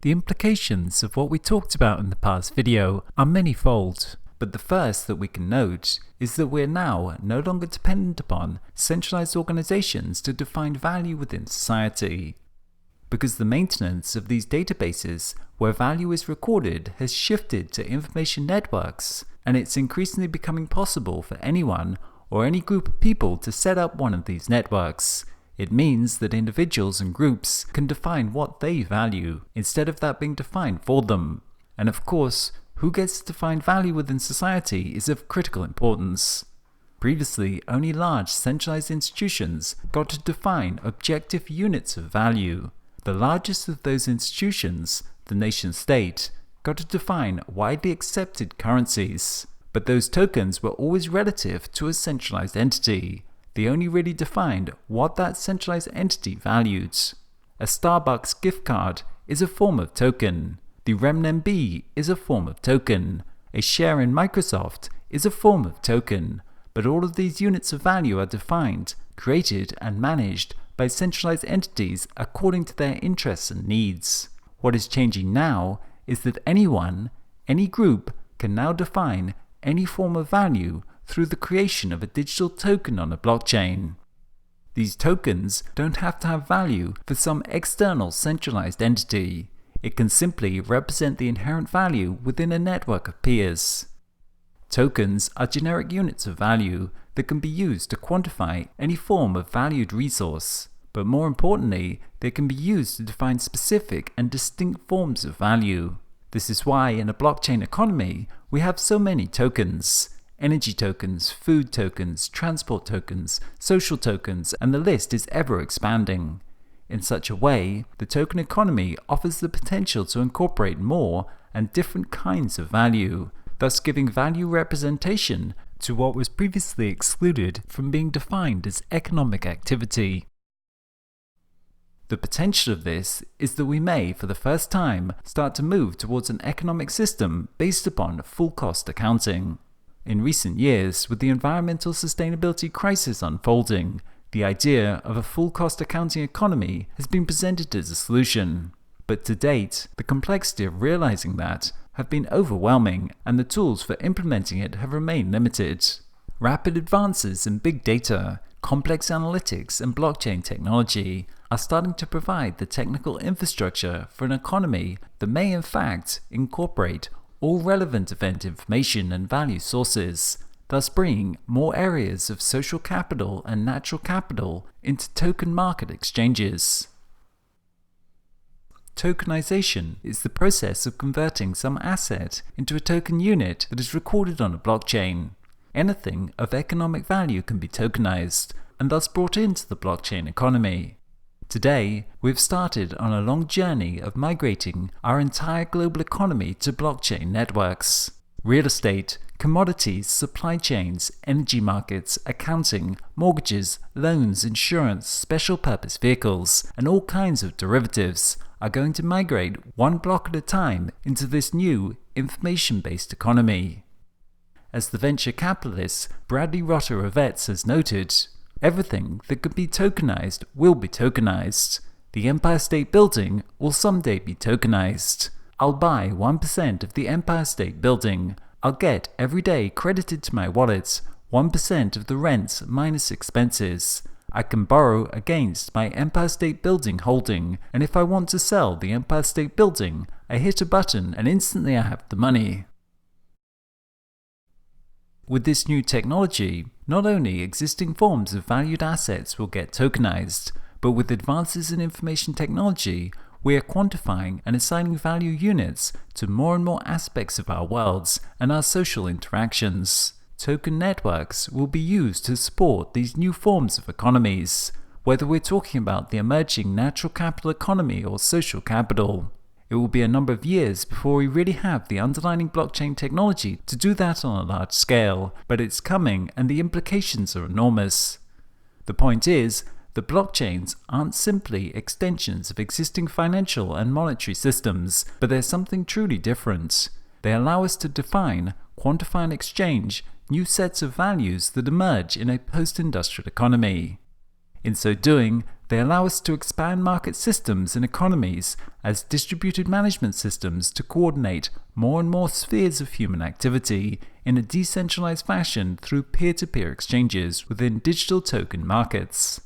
The implications of what we talked about in the past video are manifold, but the first that we can note is that we're now no longer dependent upon centralized organizations to define value within society, because the maintenance of these databases where value is recorded has shifted to information networks, and it's increasingly becoming possible for anyone or any group of people to set up one of these networks. It means that individuals and groups can define what they value, instead of that being defined for them. And of course, who gets to define value within society is of critical importance. Previously, only large centralized institutions got to define objective units of value. The largest of those institutions, the nation-state, got to define widely accepted currencies. But those tokens were always relative to a centralized entity. They only really defined what that centralized entity valued. A Starbucks gift card is a form of token. The renminbi is a form of token. A share in Microsoft is a form of token. But all of these units of value are defined, created, and managed by centralized entities according to their interests and needs. What is changing now is that anyone, any group, can now define any form of value through the creation of a digital token on a blockchain. These tokens don't have to have value for some external centralized entity. It can simply represent the inherent value within a network of peers. Tokens are generic units of value that can be used to quantify any form of valued resource, but more importantly, they can be used to define specific and distinct forms of value. This is why in a blockchain economy, we have so many tokens. Energy tokens, food tokens, transport tokens, social tokens, and the list is ever expanding. In such a way, the token economy offers the potential to incorporate more and different kinds of value, thus giving value representation to what was previously excluded from being defined as economic activity. The potential of this is that we may, for the first time, start to move towards an economic system based upon full cost accounting. In recent years, with the environmental sustainability crisis unfolding, the idea of a full cost accounting economy has been presented as a solution. But to date, the complexity of realizing that have been overwhelming, and the tools for implementing it have remained limited. Rapid advances in big data, complex analytics, and blockchain technology are starting to provide the technical infrastructure for an economy that may in fact incorporate all relevant event information and value sources, thus bringing more areas of social capital and natural capital into token market exchanges. Tokenization is the process of converting some asset into a token unit that is recorded on a blockchain. Anything of economic value can be tokenized and thus brought into the blockchain economy. Today, we've started on a long journey of migrating our entire global economy to blockchain networks. Real estate, commodities, supply chains, energy markets, accounting, mortgages, loans, insurance, special purpose vehicles, and all kinds of derivatives are going to migrate one block at a time into this new information-based economy. As the venture capitalist Bradley Rotter of ETS has noted, everything that could be tokenized will be tokenized. The Empire State Building will someday be tokenized. I'll buy 1% of the Empire State Building. I'll get every day credited to my wallet 1% of the rent minus expenses. I can borrow against my Empire State Building holding, and if I want to sell the Empire State Building, I hit a button and instantly I have the money. With this new technology, not only existing forms of valued assets will get tokenized, but with advances in information technology, we are quantifying and assigning value units to more and more aspects of our worlds and our social interactions. Token networks will be used to support these new forms of economies, whether we're talking about the emerging natural capital economy or social capital. It will be a number of years before we really have the underlying blockchain technology to do that on a large scale, but it's coming and the implications are enormous. The point is that blockchains aren't simply extensions of existing financial and monetary systems, but they're something truly different. They allow us to define, quantify and exchange new sets of values that emerge in a post-industrial economy. In so doing, They allow us to expand market systems and economies as distributed management systems to coordinate more and more spheres of human activity in a decentralized fashion through peer-to-peer exchanges within digital token markets.